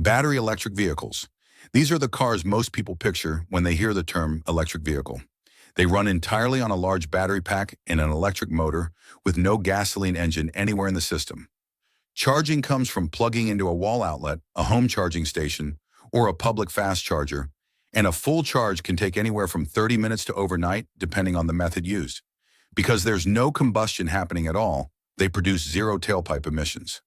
Battery electric vehicles. These are the cars most people picture when they hear the term electric vehicle. They run entirely on a large battery pack and an electric motor with no gasoline engine anywhere in the system. Charging comes from plugging into a wall outlet, a home charging station, or a public fast charger, and a full charge can take anywhere from 30 minutes to overnight, depending on the method used. Because there's no combustion happening at all, they produce zero tailpipe emissions.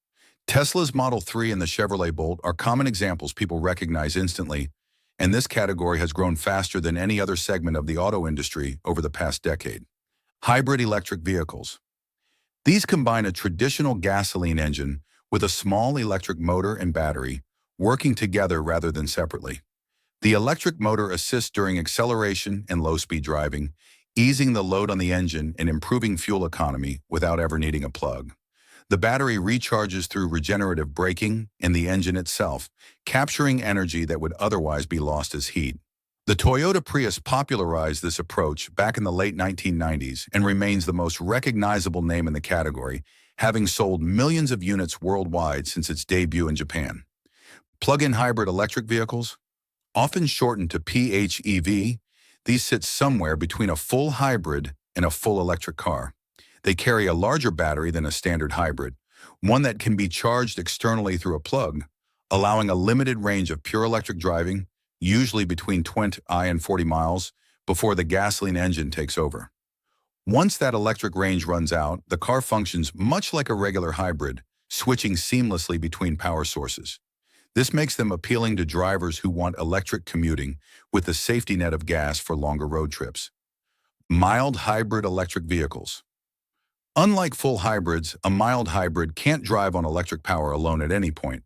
Tesla's Model 3 and the Chevrolet Bolt are common examples people recognize instantly, and this category has grown faster than any other segment of the auto industry over the past decade. Hybrid electric vehicles. These combine a traditional gasoline engine with a small electric motor and battery, working together rather than separately. The electric motor assists during acceleration and low-speed driving, easing the load on the engine and improving fuel economy without ever needing a plug. The battery recharges through regenerative braking in the engine itself, capturing energy that would otherwise be lost as heat. The Toyota Prius popularized this approach back in the late 1990s and remains the most recognizable name in the category, having sold millions of units worldwide since its debut in Japan. Plug-in hybrid electric vehicles, often shortened to PHEV, these sit somewhere between a full hybrid and a full electric car. They carry a larger battery than a standard hybrid, one that can be charged externally through a plug, allowing a limited range of pure electric driving, usually between 20 and 40 miles, before the gasoline engine takes over. Once that electric range runs out, the car functions much like a regular hybrid, switching seamlessly between power sources. This makes them appealing to drivers who want electric commuting with the safety net of gas for longer road trips. Mild hybrid electric vehicles. Unlike full hybrids, a mild hybrid can't drive on electric power alone at any point.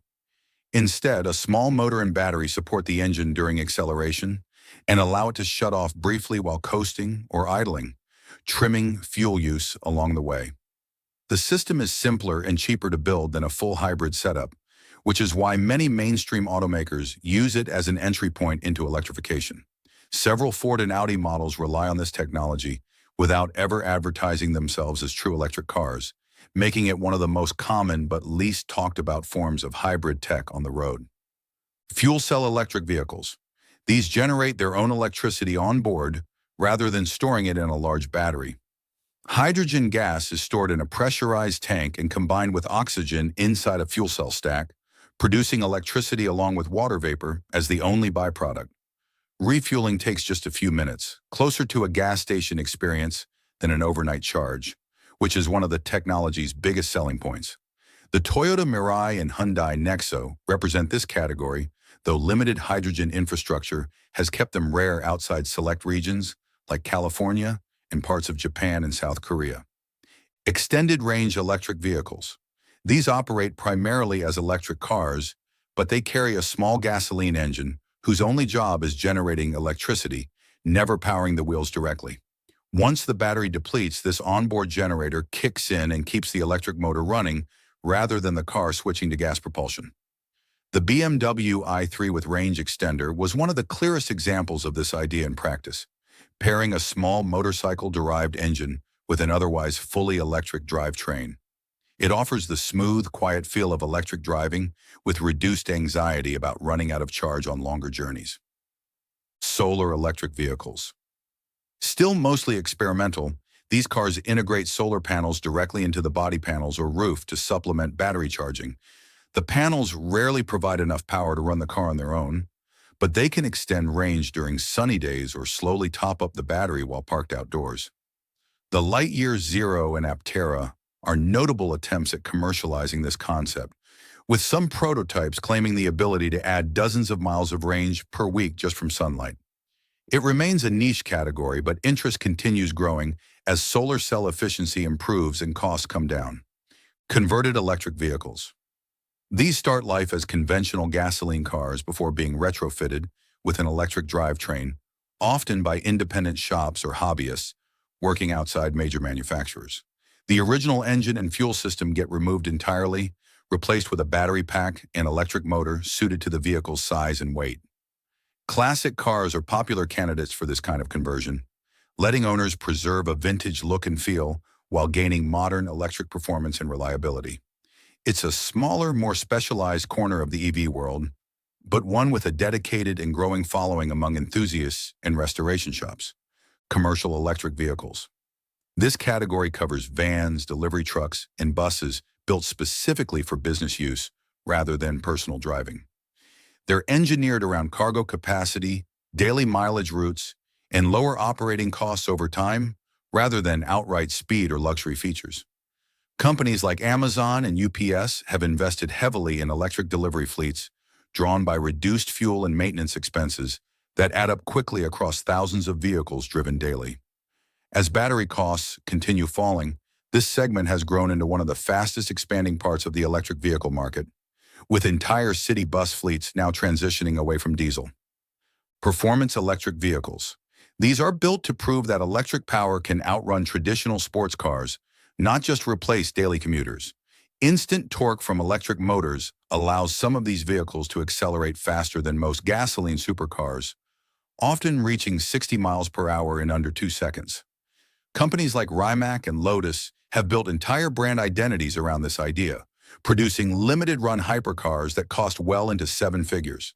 Instead, a small motor and battery support the engine during acceleration and allow it to shut off briefly while coasting or idling, trimming fuel use along the way. The system is simpler and cheaper to build than a full hybrid setup, which is why many mainstream automakers use it as an entry point into electrification. Several Ford and Audi models rely on this technology without ever advertising themselves as true electric cars, making it one of the most common but least talked about forms of hybrid tech on the road. Fuel cell electric vehicles. These generate their own electricity on board rather than storing it in a large battery. Hydrogen gas is stored in a pressurized tank and combined with oxygen inside a fuel cell stack, producing electricity along with water vapor as the only byproduct. Refueling takes just a few minutes, closer to a gas station experience than an overnight charge, which is one of the technology's biggest selling points. The Toyota Mirai and Hyundai Nexo represent this category, though limited hydrogen infrastructure has kept them rare outside select regions like California and parts of Japan and South Korea. Extended range electric vehicles. These operate primarily as electric cars, but they carry a small gasoline engine whose only job is generating electricity, never powering the wheels directly. Once the battery depletes, this onboard generator kicks in and keeps the electric motor running rather than the car switching to gas propulsion. The BMW i3 with range extender was one of the clearest examples of this idea in practice, pairing a small motorcycle-derived engine with an otherwise fully electric drivetrain. It offers the smooth, quiet feel of electric driving with reduced anxiety about running out of charge on longer journeys. Solar electric vehicles. Still mostly experimental, these cars integrate solar panels directly into the body panels or roof to supplement battery charging. The panels rarely provide enough power to run the car on their own, but they can extend range during sunny days or slowly top up the battery while parked outdoors. The Lightyear Zero and Aptera are notable attempts at commercializing this concept, with some prototypes claiming the ability to add dozens of miles of range per week just from sunlight. It remains a niche category, but interest continues growing as solar cell efficiency improves and costs come down. Converted electric vehicles. These start life as conventional gasoline cars before being retrofitted with an electric drivetrain, often by independent shops or hobbyists working outside major manufacturers. The original engine and fuel system get removed entirely, replaced with a battery pack and electric motor suited to the vehicle's size and weight. Classic cars are popular candidates for this kind of conversion, letting owners preserve a vintage look and feel while gaining modern electric performance and reliability. It's a smaller, more specialized corner of the EV world, but one with a dedicated and growing following among enthusiasts and restoration shops: commercial electric vehicles. This category covers vans, delivery trucks, and buses built specifically for business use rather than personal driving. They're engineered around cargo capacity, daily mileage routes, and lower operating costs over time rather than outright speed or luxury features. Companies like Amazon and UPS have invested heavily in electric delivery fleets drawn by reduced fuel and maintenance expenses that add up quickly across thousands of vehicles driven daily. As battery costs continue falling, this segment has grown into one of the fastest expanding parts of the electric vehicle market, with entire city bus fleets now transitioning away from diesel. Performance electric vehicles. These are built to prove that electric power can outrun traditional sports cars, not just replace daily commuters. Instant torque from electric motors allows some of these vehicles to accelerate faster than most gasoline supercars, often reaching 60 miles per hour in under 2 seconds. Companies like Rimac and Lotus have built entire brand identities around this idea, producing limited-run hypercars that cost well into 7 figures.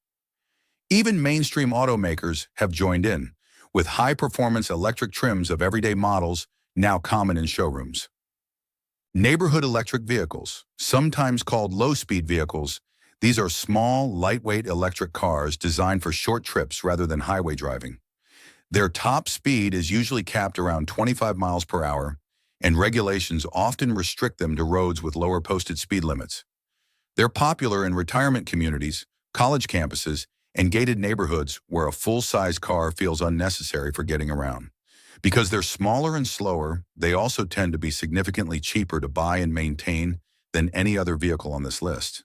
Even mainstream automakers have joined in, with high-performance electric trims of everyday models now common in showrooms. Neighborhood electric vehicles, sometimes called low-speed vehicles, these are small, lightweight electric cars designed for short trips rather than highway driving. Their top speed is usually capped around 25 miles per hour, and regulations often restrict them to roads with lower posted speed limits. They're popular in retirement communities, college campuses, and gated neighborhoods where a full-size car feels unnecessary for getting around. Because they're smaller and slower, they also tend to be significantly cheaper to buy and maintain than any other vehicle on this list.